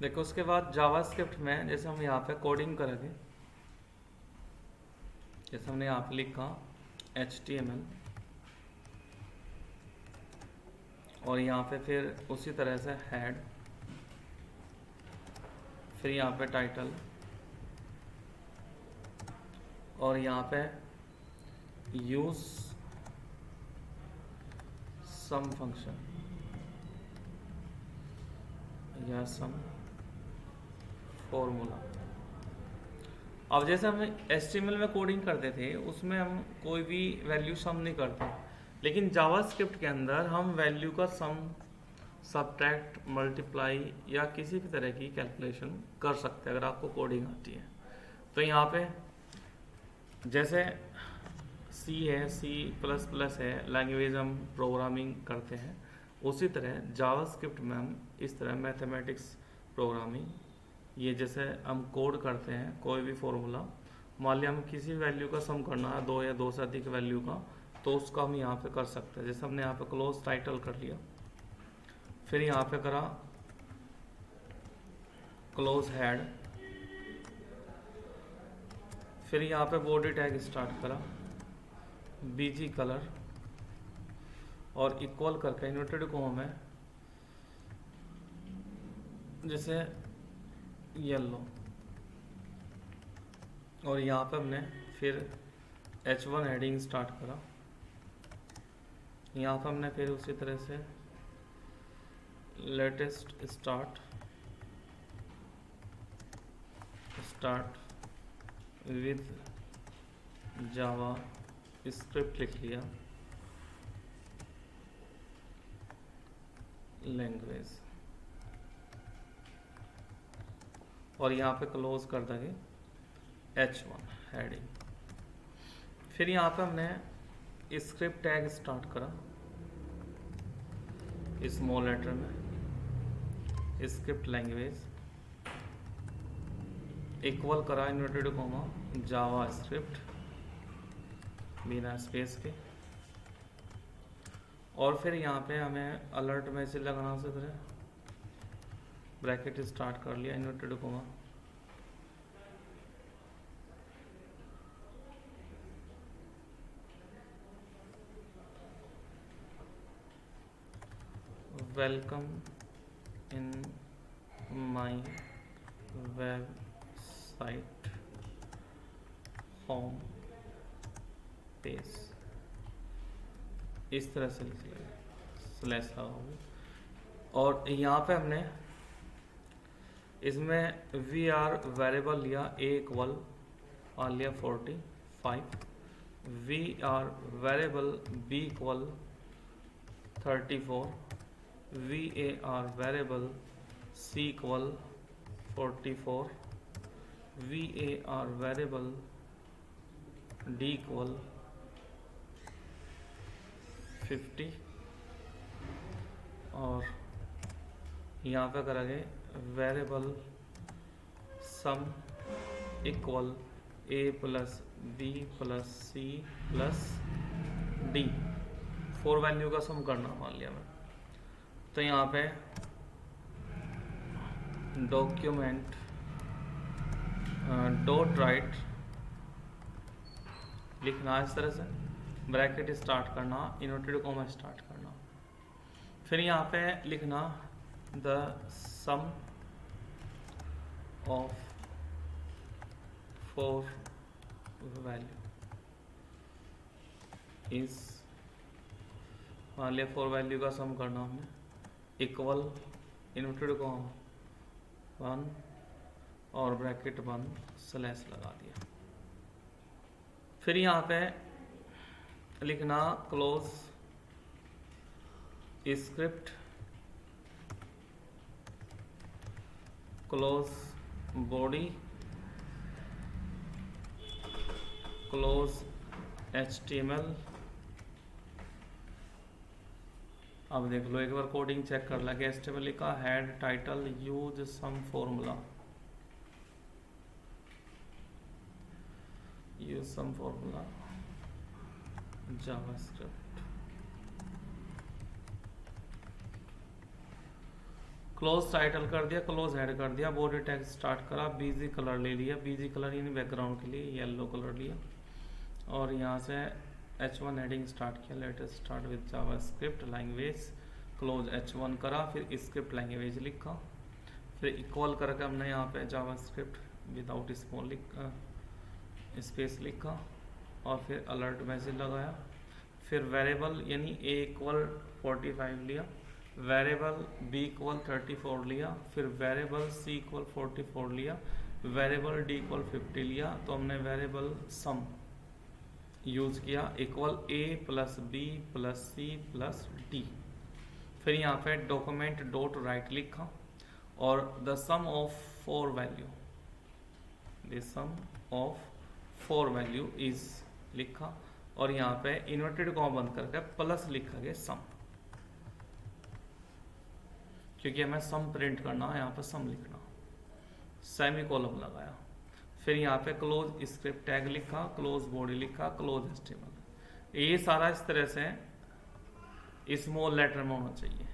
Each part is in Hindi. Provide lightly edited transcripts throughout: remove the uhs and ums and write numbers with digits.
देखो उसके बाद जावास्क्रिप्ट में जैसे हम यहाँ पे कोडिंग करेंगे, जैसे हमने यहाँ पे लिखा HTML, और यहाँ पे फिर उसी तरह से हेड, फिर यहाँ पे टाइटल, और यहाँ पे यूज सम फंक्शन या सम फॉर्मूला। अब जैसे हम HTML में कोडिंग करते थे उसमें हम कोई भी वैल्यू सम नहीं करते, लेकिन जावास्क्रिप्ट के अंदर हम वैल्यू का सम, सब्ट्रैक्ट, मल्टीप्लाई या किसी भी तरह की कैलकुलेशन कर सकते हैं अगर आपको कोडिंग आती है। तो यहाँ पे जैसे सी है, C++ है, लैंग्वेज हम प्रोग्रामिंग करते हैं, उसी तरह जावास्क्रिप्ट में हम इस तरह मैथमेटिक्स प्रोग्रामिंग, ये जैसे हम कोड करते हैं कोई भी फॉर्मूला, मान लिया हम किसी वैल्यू का सम करना है, दो या दो से अधिक वैल्यू का, तो उसका हम यहाँ पे कर सकते हैं। जैसे हमने यहाँ पे क्लोज टाइटल कर लिया, फिर यहाँ पे करा क्लोज हेड, फिर यहाँ पे बॉडी टैग स्टार्ट करा, BG कलर, और इक्वल करके इन्वर्टेड कॉमा में जैसे येलो, और यहाँ पे हमने फिर H1 हेडिंग स्टार्ट करा, यहाँ पे हमने फिर उसी तरह से latest start with Java script लिख लिया, लैंग्वेज, और यहाँ पे क्लोज कर देंगे H1 हेडिंग। फिर यहाँ पे हमने स्क्रिप्ट टैग स्टार्ट करा स्मॉल लेटर में, स्क्रिप्ट लैंग्वेज, इक्वल करा इन्वर्टेड कॉमा जावा स्क्रिप्ट बिना स्पेस के, और फिर यहाँ पे हमें अलर्ट मैसेज लगाना से तरह ब्रैकेट स्टार्ट कर लिया inverted comma, welcome in my website home page, इस तरह से स्लैश लगाओगे। और यहाँ पे हमने इसमें VR वेरिएबल लिया, A इक्वल और लिया 45, VR variable B equal 34, VAR variable C equal 44, VAR variable D equal 50, और यहाँ पे करेंगे variable sum equal A plus B plus C plus D, 4 value का सम करना मान लिया मैं। तो यहाँ पे डॉक्यूमेंट डॉट राइट लिखना, इस तरह से ब्रैकेट स्टार्ट करना, इन्वर्टेड कॉमा स्टार्ट करना, फिर यहाँ पे लिखना the sum of 4 value is, मान लिया 4 वैल्यू का सम करना हमने, इक्वल इन्वर्टेड कॉमा 1 और ब्रैकेट 1 स्लैश लगा दिया। फिर यहाँ पे लिखना close script, close body, close HTML। अब देख लो एक बार कोडिंग चेक कर लगे, HTML लिखा, head, title, use sum formula, use sum formula JavaScript, close title कर दिया, क्लोज हेड कर दिया, बॉडी टैग स्टार्ट करा, बीजी कलर ले लिया, बीजी कलर यानी बैकग्राउंड के लिए येलो कलर लिया, और यहाँ से H1 हेडिंग स्टार्ट किया, latest start with JavaScript language, close H1 करा, फिर स्क्रिप्ट लैंग्वेज लिखा, फिर इक्वल करके हमने यहाँ पे जावास्क्रिप्ट विदाउट स्मॉल स्पेस लिखा, और फिर अलर्ट मैसेज लगाया, फिर वेरिएबल यानी a इक्वल 45 लिया, वेरिएबल b इक्वल 34 लिया, फिर वेरिएबल c इक्वल 44 लिया, वेरिएबल d इक्वल 50 लिया। तो हमने वेरिएबल सम यूज किया equal a plus b plus c plus d। फिर यहाँ पे डॉक्यूमेंट डॉट राइट लिखा, और the sum of 4 value, the sum of 4 value is लिखा, और यहाँ पे इन्वर्टेड कॉमा बंद करके प्लस लिखा गया सम, क्योंकि हमें सम प्रिंट करना है, यहाँ पे सम लिखना, सेमी कॉलम लगाया, फिर यहाँ पे क्लोज स्क्रिप्ट टैग लिखा, क्लोज बॉडी लिखा, क्लोज एचटीएमएल। ये सारा इस तरह से स्मॉल लेटर में होना चाहिए,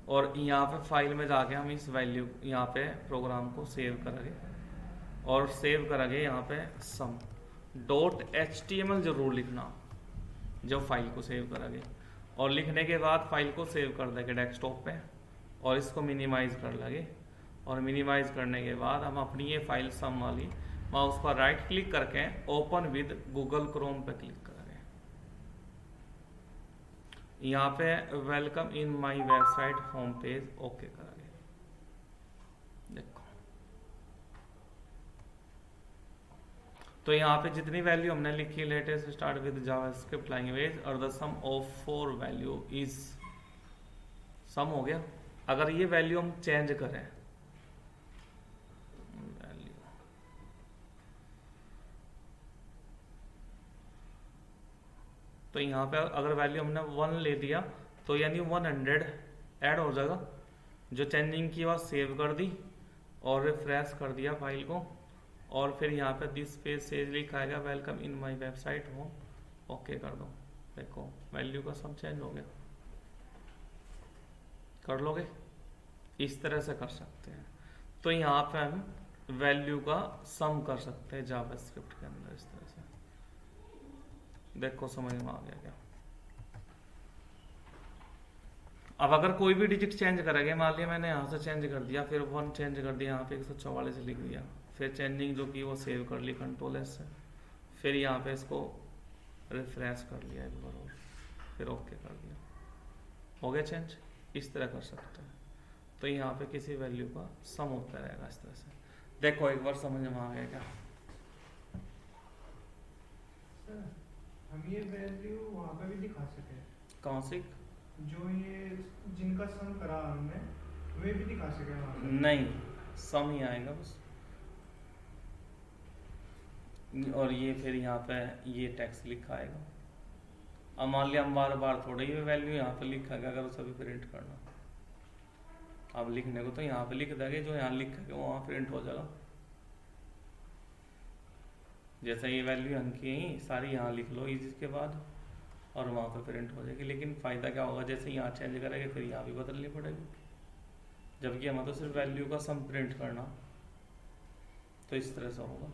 और यहाँ पे फाइल में जाके हम इस वैल्यू यहाँ पे प्रोग्राम को सेव करेंगे, और सेव करेंगे यहाँ पे सम डॉट HTML जरूर लिखना जब फाइल को सेव करेंगे, और लिखने के बाद फाइल को सेव कर देंगे डेस्कटॉप पे, और इसको मिनिमाइज कर लेंगे, और मिनिमाइज करने के बाद हम अपनी ये फाइल सम वाली माउस पर राइट क्लिक करके ओपन विद गूगल क्रोम पे क्लिक करेंगे। यहाँ पे welcome in my website home page okay करेंगे। देखो तो यहाँ पे जितनी वैल्यू हमने लिखी, latest start with JavaScript language और the sum of 4 value is, sum हो गया। अगर ये वैल्यू हम चेंज करें, वैल्यू तो यहाँ पे अगर वैल्यू हमने 1 ले दिया तो यानी 100 ऐड हो जाएगा। जो चेंजिंग की वह सेव कर दी और रिफ्रेश कर दिया फाइल को, और फिर यहाँ पे दिस पेज से लिखाएगा वेलकम इन माय वेबसाइट हो, ओके कर दो। देखो वैल्यू का सब चेंज हो गया। कर लोगे, इस तरह से कर सकते हैं। तो यहाँ पे हम वैल्यू का सम कर सकते हैं जावास्क्रिप्ट के अंदर इस तरह से। देखो समझ में आ गया क्या? अब अगर कोई भी डिजिट चेंज करेंगे, मान लिया मैंने यहाँ से चेंज कर दिया, फिर 1 चेंज कर दिया, यहाँ पे 144 लिख दिया, फिर चेंजिंग जो की वो सेव कर ली कंट्रोल एस से, फिर यहाँ पे इसको रिफ्रेश कर लिया एक बार और, फिर ओके कर दिया, हो गया चेंज। इस तरह कर सकते हैं। तो यहाँ पे किसी वैल्यू का सम होता रहेगा इस तरह से। देखो एक बार समझ में आ गया क्या? हम ये वैल्यू वहाँ पे भी दिखा सके? कौन सी? जो ये जिनका सम करा हमने वे भी दिखा सके वहाँ पे? नहीं, सम ही आएगा बस। और ये फिर यहाँ पे ये टेक्स्ट लिखा आएगा। अब मान लिया हम बार बार थोड़ा ये वैल्यू यहाँ पे लिखा गया, अगर उसे भी प्रिंट करना, अब लिखने को तो यहाँ पे लिख देंगे, जो यहाँ लिखा गया वहाँ प्रिंट हो जाएगा। जैसे ये वैल्यू यहाँ की है सारी यहाँ लिख लो इसके बाद, और वहाँ पे प्रिंट हो जाएगी। लेकिन फ़ायदा क्या होगा, जैसे यहाँ चेंज करेंगे फिर यहाँ भी बदलनी पड़ेगी, जबकि हमें तो सिर्फ वैल्यू का सम प्रिंट करना। तो इस तरह से होगा,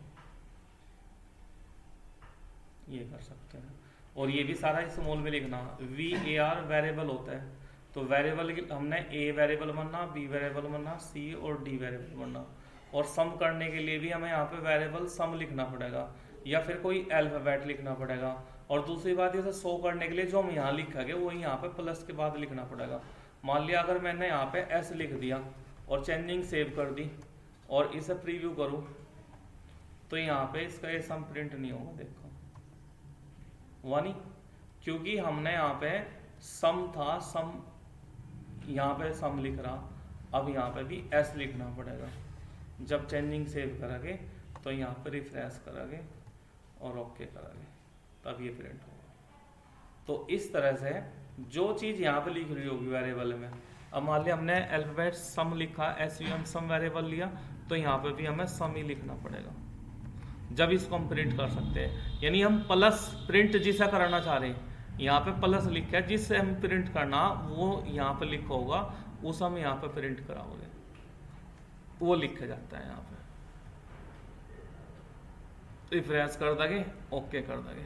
ये कर सकते हैं। और ये भी सारा स्मॉल में लिखना। VAR वेरिएबल होता है, तो वेरिएबल हमने A वेरिएबल बनना, B वेरिएबल बनना, C और D वेरिएबल बनना। और सम करने के लिए भी हमें यहाँ पे वेरिएबल सम लिखना पड़ेगा, या फिर कोई अल्फाबेट लिखना पड़ेगा। और दूसरी बात ये शो करने के लिए जो हम यहाँ लिखा गया वो यहाँ पे प्लस के बाद लिखना पड़ेगा। मान लिया अगर मैंने यहाँ पे S लिख दिया और चेंजिंग सेव कर दी और इसे प्रीव्यू करूँ, तो यहाँ पे इसका ये सम प्रिंट नहीं होगा। देखो 1 ही, क्योंकि हमने यहाँ पे सम था, सम यहाँ पे सम लिख रहा, अब यहाँ पे भी S लिखना पड़ेगा। जब चेंजिंग सेव करेंगे तो यहाँ पे रिफ्रेश करेंगे और ओके करेंगे, तब ये प्रिंट होगा। तो इस तरह से जो चीज़ यहाँ पे लिख रही होगी वेरिएबल में, अब मान लिया हमने अल्फाबेट सम लिखा, SUM सम वेरिएबल लिया, तो यहाँ पे भी हमें सम ही लिखना पड़ेगा, जब इसको हम प्रिंट कर सकते हैं। यानी हम प्लस प्रिंट जिसे कराना चाह रहे हैं, यहाँ पे प्लस लिखा है, जिससे हम प्रिंट करना वो यहाँ पे लिखा होगा, वो सम यहाँ पे प्रिंट कराओगे, वो लिखा जाता है यहाँ पे। रिफ्रेश कर दोगे, ओके कर दोगे,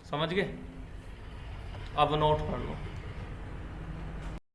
समझ गए। अब नोट कर लो।